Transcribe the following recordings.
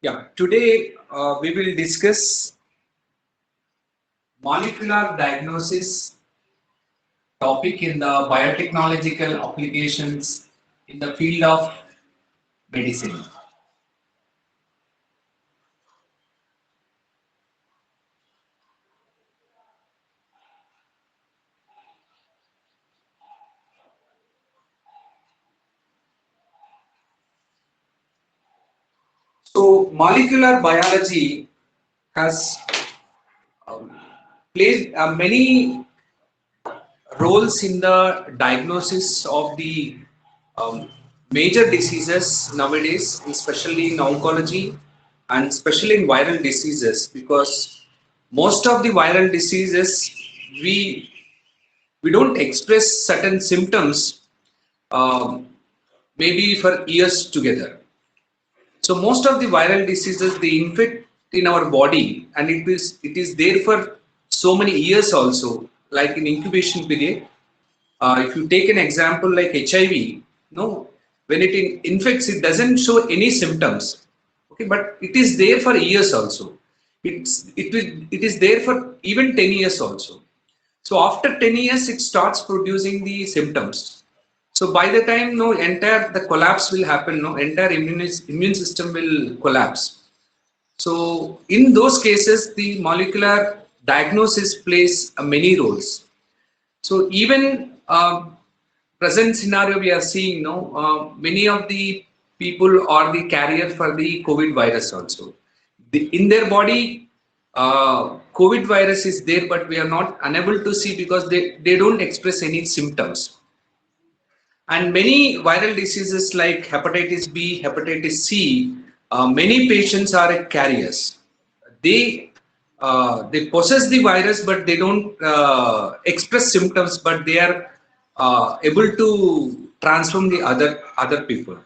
Yeah, today we will discuss molecular diagnosis topic in the biotechnological applications in the field of medicine. So, molecular biology has um, played many roles in the diagnosis of the um, major diseases nowadays, especially in oncology and especially in viral diseases, because most of the viral diseases we we don't express certain symptoms um, maybe for years together. So most of the viral diseases they infect in our body and it is there for so many years also, like in incubation period. If you take an example like HIV, no, when it infects, it doesn't show any symptoms. Okay, but it is there for years also. It is there for even 10 years also. So after 10 years, it starts producing the symptoms. So by the time no entire the collapse will happen, no entire immune system will collapse. So in those cases, the molecular diagnosis plays many roles. So even present scenario we are seeing no many of the people are the carrier for the COVID virus also. In their body, COVID virus is there, but we are not unable to see because they don't express any symptoms. And many viral diseases like hepatitis B, hepatitis C, many patients are carriers. They possess the virus, but they don't express symptoms, but they are able to transform the other people.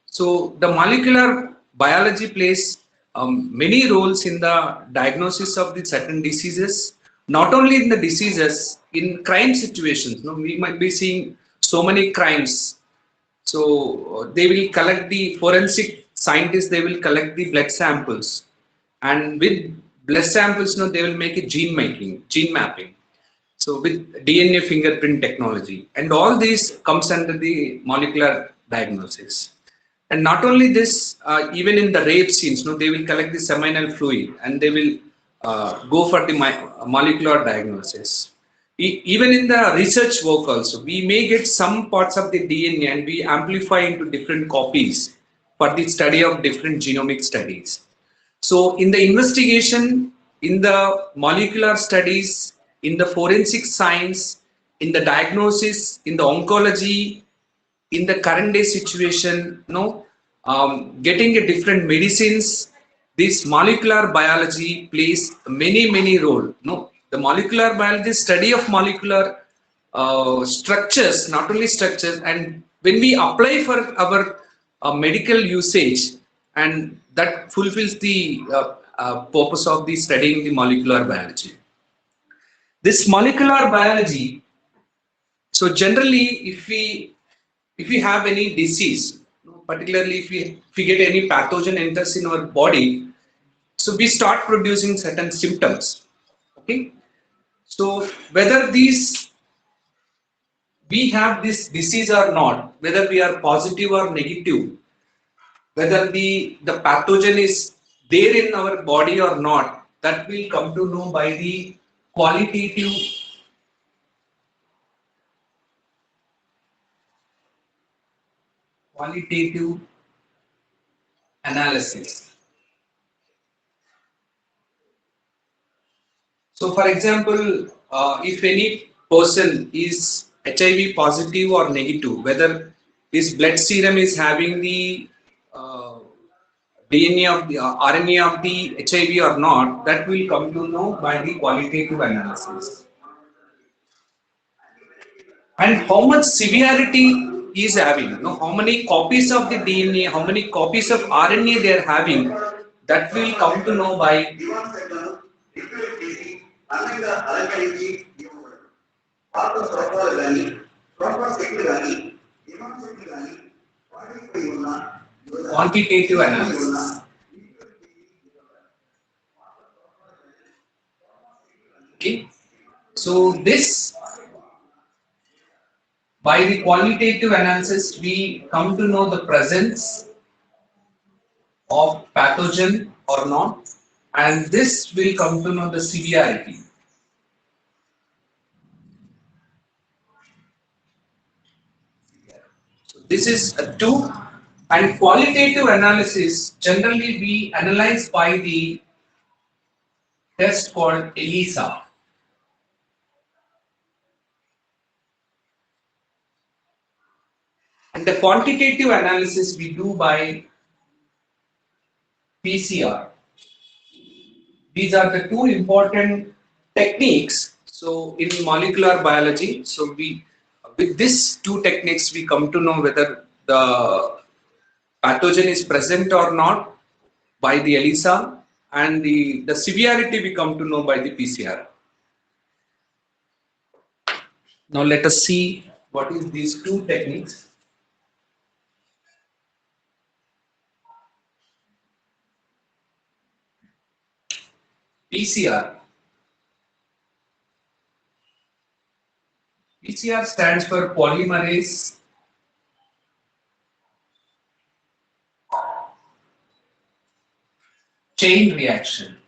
So the molecular biology plays many roles in the diagnosis of the certain diseases. Not only in the diseases, in crime situations. No, we might be seeing so many crimes. So they will collect the forensic scientists. They will collect the blood samples, and with blood samples, no, they will make a gene mapping. So with DNA fingerprint technology, and all these comes under the molecular diagnosis. And not only this, even in the rape scenes, no, they will collect the seminal fluid and they will go for the molecular diagnosis. Even in the research work also, we may get some parts of the DNA and we amplify into different copies for the study of different genomic studies. So in the investigation, in the molecular studies, in the forensic science, in the diagnosis, in the oncology, in the current day situation, getting a different medicines, this molecular biology plays many role. No, the molecular biology study of molecular structures, not only structures, and when we apply for our medical usage, and that fulfills the purpose of the studying the molecular biology. This molecular biology, so generally, if we have any disease, particularly if we get any pathogen enters in our body, so we start producing certain symptoms. Okay, so whether these we have this disease or not, whether we are positive or negative, whether the pathogen is there in our body or not, that will come to know by the qualitative qualitative analysis. So, for example, if any person is HIV positive or negative, whether his blood serum is having the uh, DNA of the RNA of the HIV or not, that will come to know by the qualitative analysis. And how much severity he is having, how many copies of the DNA, how many copies of RNA they are having, that will come to know by quantitative analysis. Okay. So this, by the qualitative analysis, we come to know the presence of pathogen or not, and this will come to know the severity. So this is a two, and qualitative analysis generally we analyze by the test called ELISA. And the quantitative analysis we do by PCR. These are the two important techniques. So in molecular biology, so we with these two techniques we come to know whether the pathogen is present or not by the ELISA, and the severity we come to know by the PCR. Now let us see what is these two techniques. PCR. PCR stands for polymerase chain reaction.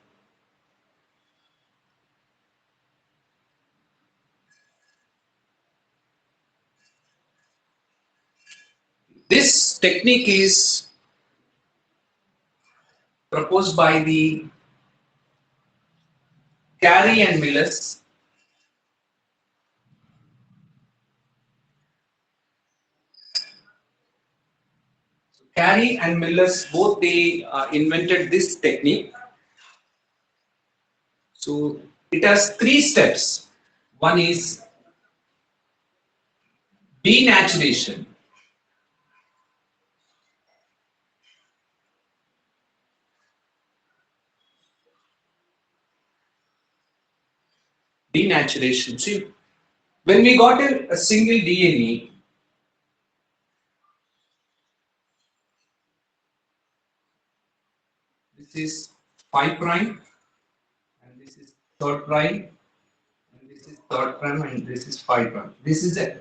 This technique is proposed by the Carey and Mills. Carey and Mills both they invented this technique. So it has three steps. One is denaturation. Denaturation. See, when we got a single DNA, this is 5 prime, and this is third prime, and this is third prime, and this is 5 prime. This is a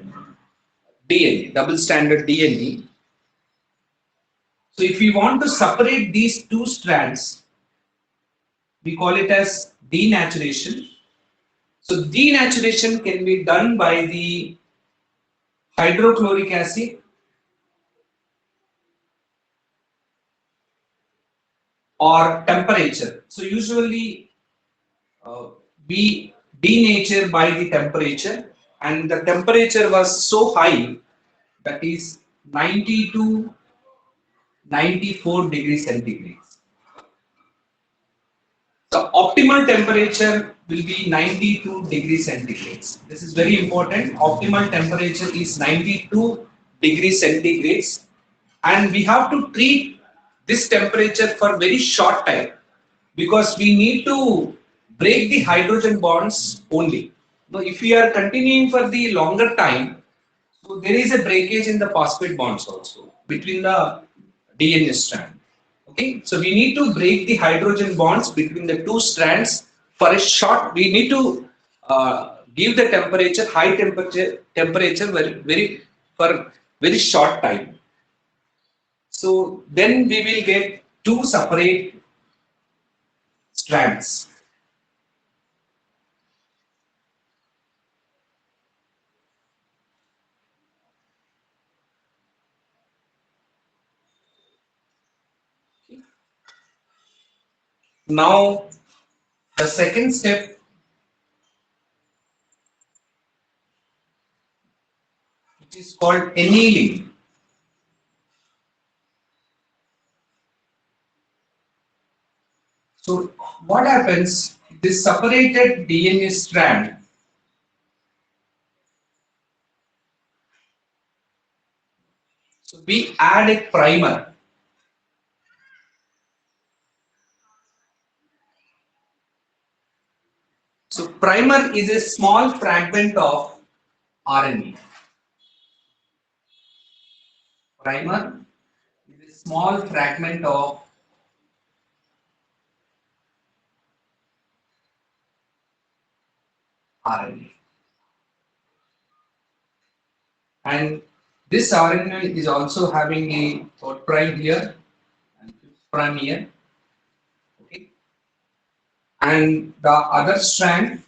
DNA, double standard DNA. So if we want to separate these two strands, we call it as denaturation. So denaturation can be done by the hydrochloric acid or temperature. So usually we denature by the temperature, and the temperature was so high, that is 90 to 94 degrees centigrade. The optimal temperature will be 92 degrees centigrade. This is very important. Optimal temperature is 92 degrees centigrade, and we have to treat this temperature for very short time, because we need to break the hydrogen bonds only. Now, if we are continuing for the longer time, so there is a breakage in the phosphate bonds also between the DNA strand. Okay, so we need to break the hydrogen bonds between the two strands for a short. We need to give the temperature, high temperature for very short time. So then we will get two separate strands. Now the second step, which is called annealing. So what happens? This separated DNA strand, so we add a primer. So primer is a small fragment of RNA. Primer is a small fragment of RNA. And this RNA is also having a 4' here and 5' here. Okay. And the other strand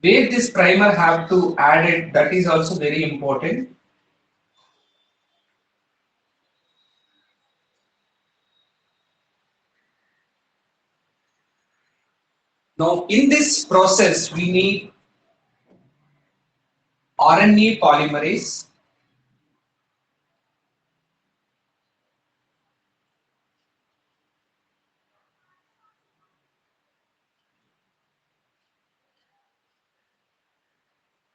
where this primer have to add it, that is also very important. Now in this process we need RNA polymerase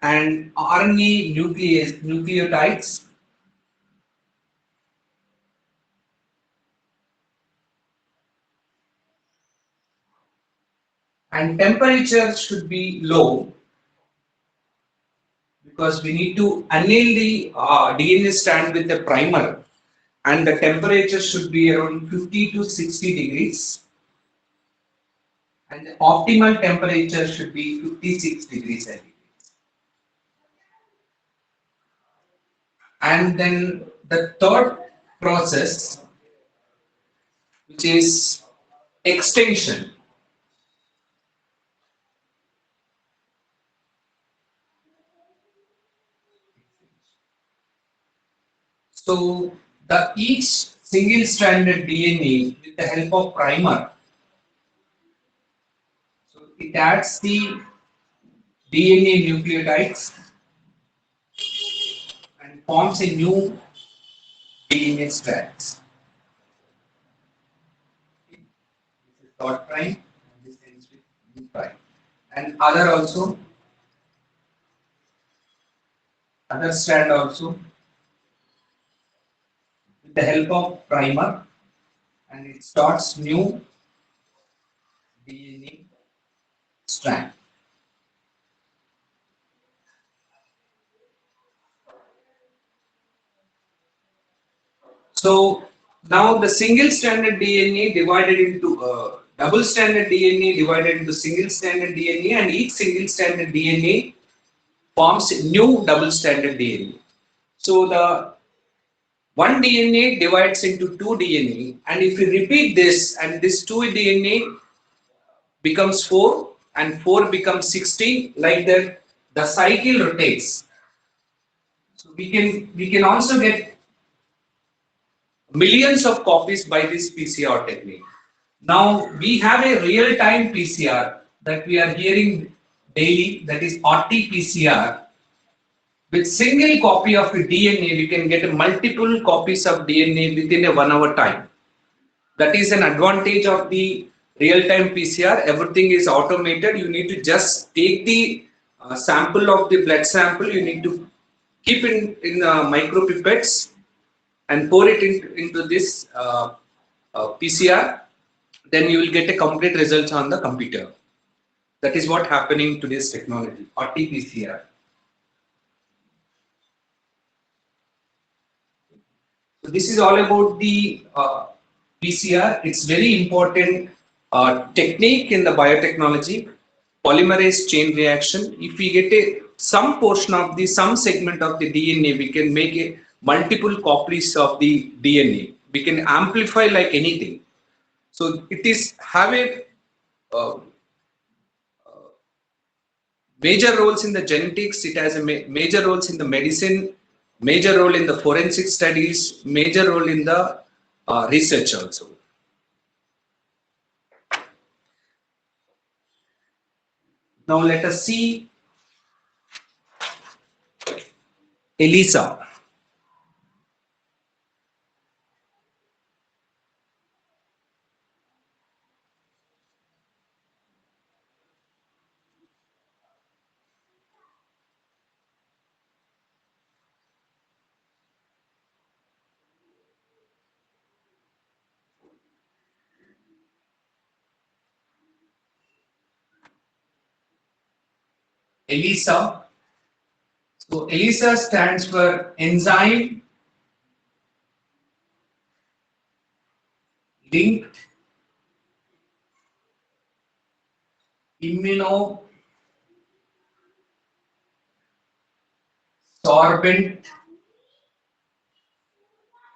and RNA nucleotides and temperature should be low because we need to anneal the DNA strand with the primer and the temperature should be around 50 to 60 degrees and the optimal temperature should be 56 degrees Celsius. And then the third process, which is extension. So the each single stranded DNA with the help of primer, so it adds the DNA nucleotides and forms a new DNA strands. This is dot prime, this ends with D prime. And other strand also with the help of primer and it starts new DNA strand. So now the single stranded DNA divided into double stranded DNA divided into single stranded DNA and each single stranded DNA forms new double stranded DNA. So the one DNA divides into two DNA and if we repeat this and this two DNA becomes 4 and 4 becomes 16 like that the cycle rotates. So we can also get millions of copies by this PCR technique. Now we have a real-time PCR that we are hearing daily, that is RT-PCR. With single copy of a DNA, we can get multiple copies of DNA within a 1 hour time. That is an advantage of the real-time PCR. Everything is automated. You need to just take the sample of the blood sample. You need to keep in micro pipettes and pour it into this PCR. Then you will get a complete results on the computer. That is what happening to this technology, RT-PCR. So this is all about the PCR. It's very important technique in the biotechnology, polymerase chain reaction. If we get some portion of the some segment of the DNA, we can make a multiple copies of the DNA. We can amplify like anything. So it is have a uh, major roles in the genetics. It has a major roles in the medicine, major role in the forensic studies, major role in the research also. Now let us see ELISA. ELISA. So ELISA stands for Enzyme linked immunosorbent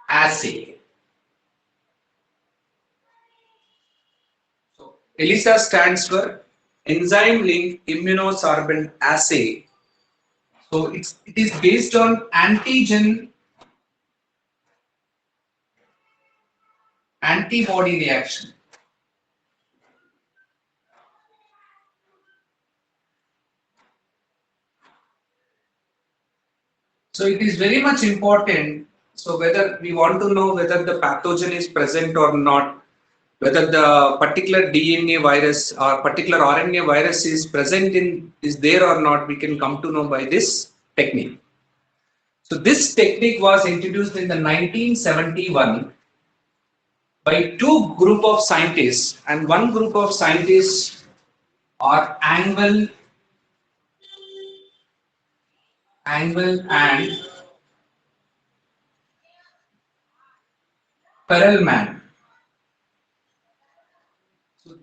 assay. So ELISA stands for enzyme linked immunosorbent assay. So it is based on antigen antibody reaction. So it is very much important. So whether we want to know whether the pathogen is present or not, whether the particular DNA virus or particular RNA virus is there or not, we can come to know by this technique. So this technique was introduced in the 1971 by two group of scientists, and one group of scientists are Angle and Perelman. So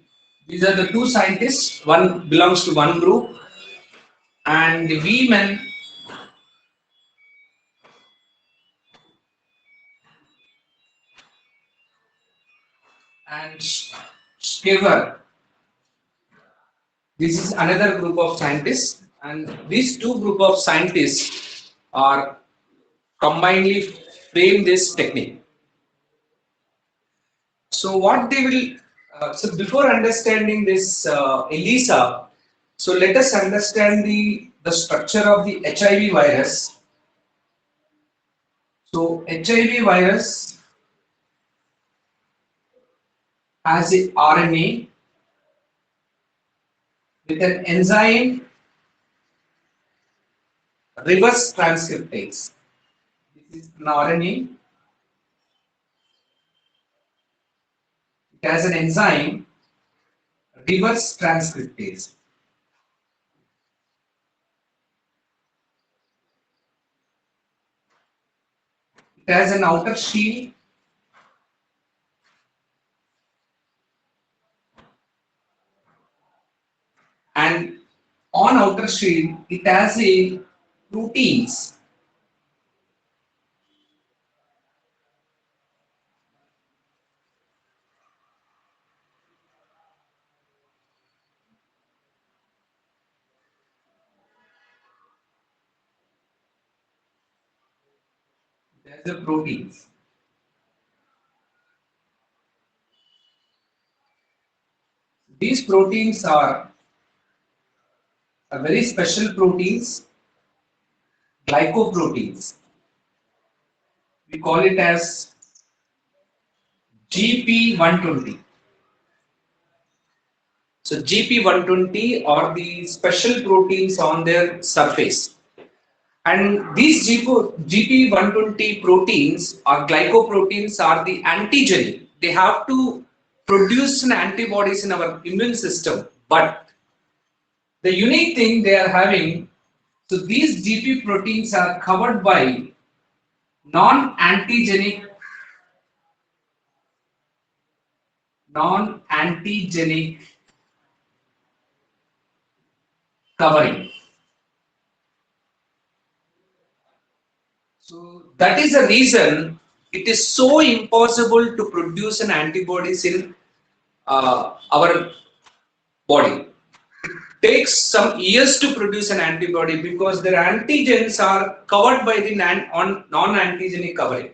these are the two scientists. One belongs to one group, and the Wieman and Schaefer. This is another group of scientists, and these two group of scientists are combinedly frame this technique. So what they will, so before understanding this ELISA, so let us understand the structure of the HIV virus. So HIV virus has a RNA with an enzyme reverse transcriptase. This is an RNA. It has an enzyme reverse transcriptase. It has an outer shield and on outer shield it has a proteins. It has the proteins. These proteins are a very special proteins, glycoproteins. We call it as GP120. So GP120 are the special proteins on their surface. And these GP120 proteins or glycoproteins are the antigen. They have to produce an antibodies in our immune system. But the unique thing they are having, so these GP proteins are covered by non-antigenic covering. So that is the reason it is so impossible to produce an antibodies in our body. It takes some years to produce an antibody because their antigens are covered by the non-antigenic covering.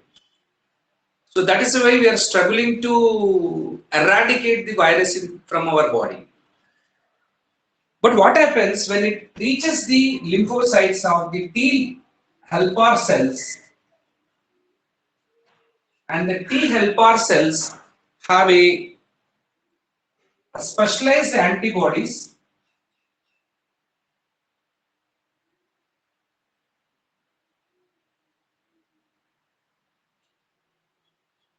So that is why we are struggling to eradicate the virus from our body. But what happens when it reaches the lymphocytes of the T helper cells, and the T helper cells have a specialized antibodies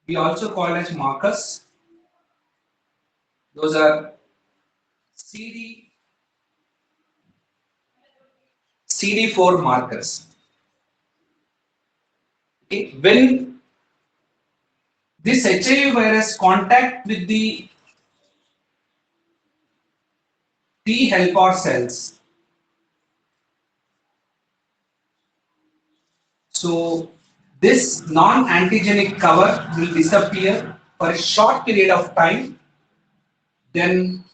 we also call as markers. Those are CD4 markers. Okay. When This HIV virus contact with the T helper cells. So this non-antigenic cover will disappear for a short period of time. Then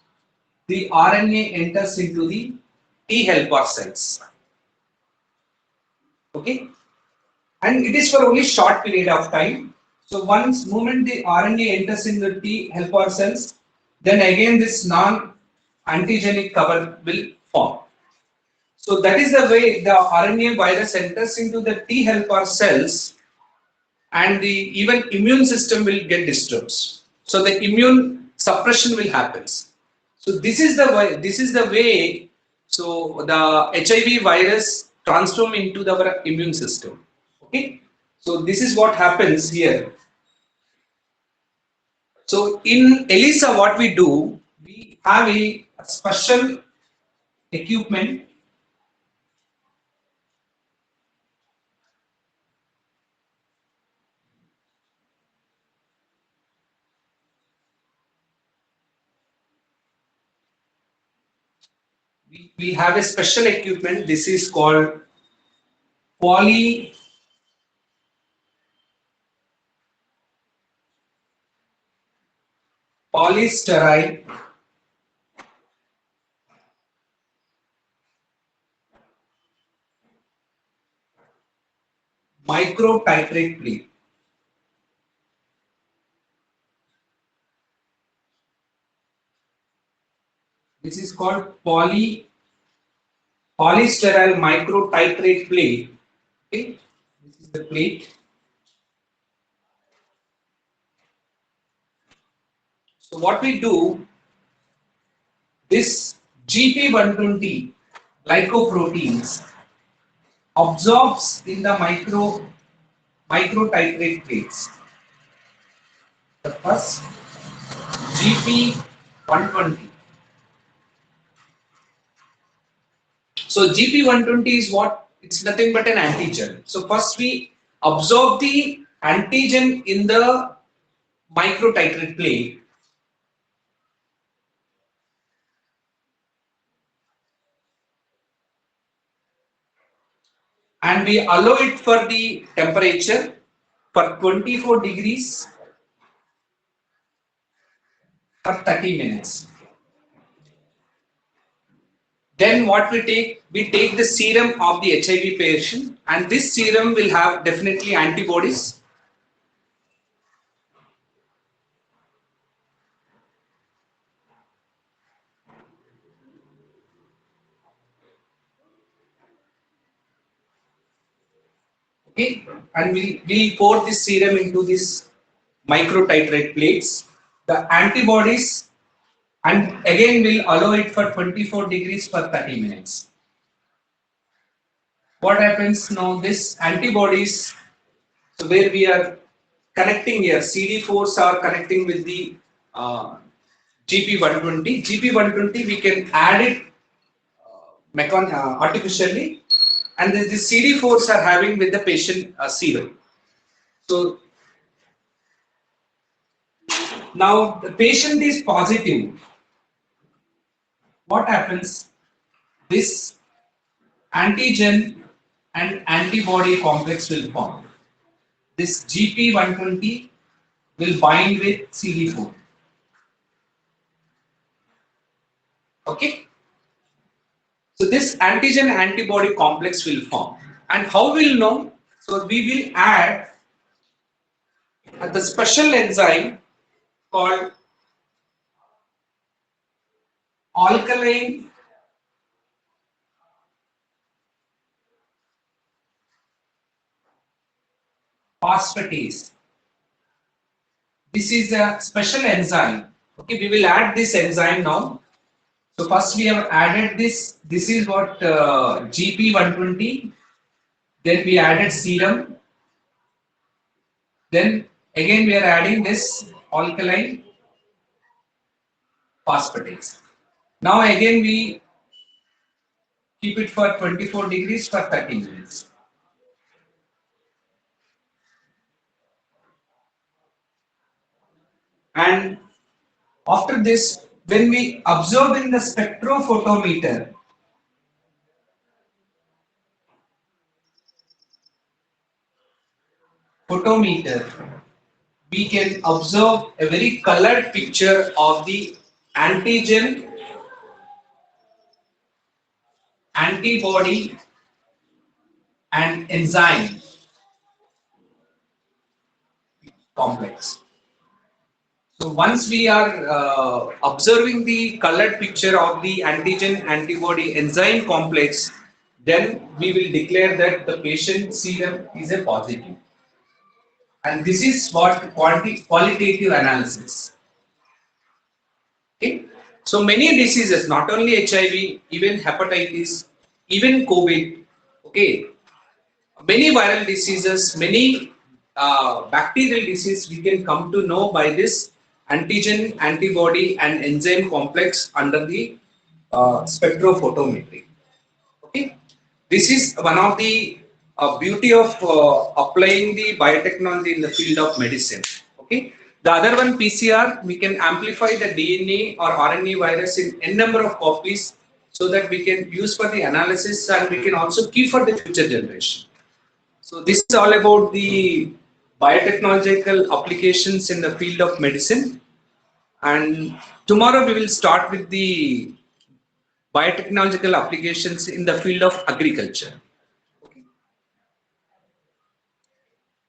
the RNA enters into the T helper cells. Okay, and it is for only short period of time. So once moment the RNA enters in the T helper cells, then again this non-antigenic cover will form. So that is the way the RNA virus enters into the T helper cells, and the even immune system will get disturbed. So the immune suppression will happen. So this is the way. So the HIV virus transform into our immune system. Okay. So this is what happens here. So in ELISA, what we do, we have a special equipment. We have a special equipment. This is called poly polysterile microtitrate plate. This is called polysterile microtitrate plate. Okay, this is the plate. So what we do, this GP120 glycoproteins absorbs in the microtitrate plates. The first GP120. So GP120 is what? It's nothing but an antigen. So first we absorb the antigen in the microtitrate plate, and we allow it for the temperature for 24 degrees for 30 minutes. Then what we take the serum of the HIV patient, and this serum will have definitely antibodies. Okay, and we pour this serum into this microtitrate plates. The antibodies, and again we'll allow it for 24 degrees for 30 minutes. What happens now? This antibodies, so where we are connecting here, CD4s are connecting with the GP120. GP120 we can add it artificially, and the CD4s are having with the patient serum. So now the patient is positive. What happens? This antigen and antibody complex will form. This GP120 will bind with CD4. Okay. So this antigen antibody complex will form. And how we'll know? So we will add the special enzyme called alkaline phosphatase. This is a special enzyme. Okay, we will add this enzyme now. So first we have added this. This is what GP120. Then we added serum. Then again we are adding this alkaline phosphatase. Now again we keep it for 24 degrees for 30 minutes. And after this, when we observe in the spectrophotometer, we can observe a very colored picture of the antigen, antibody, and enzyme complex. So once we are observing the colored picture of the antigen, antibody, enzyme complex, then we will declare that the patient serum is a positive. And this is what qualitative analysis. Okay. So many diseases, not only HIV, even hepatitis, even COVID. Okay. Many viral diseases, many bacterial disease we can come to know by this antigen, antibody and enzyme complex under the spectrophotometry. Okay, this is one of the beauty of applying the biotechnology in the field of medicine. Okay, the other one PCR, we can amplify the DNA or RNA virus in n number of copies so that we can use for the analysis and we can also keep for the future generation. So this is all about the biotechnological applications in the field of medicine. And tomorrow we will start with the biotechnological applications in the field of agriculture.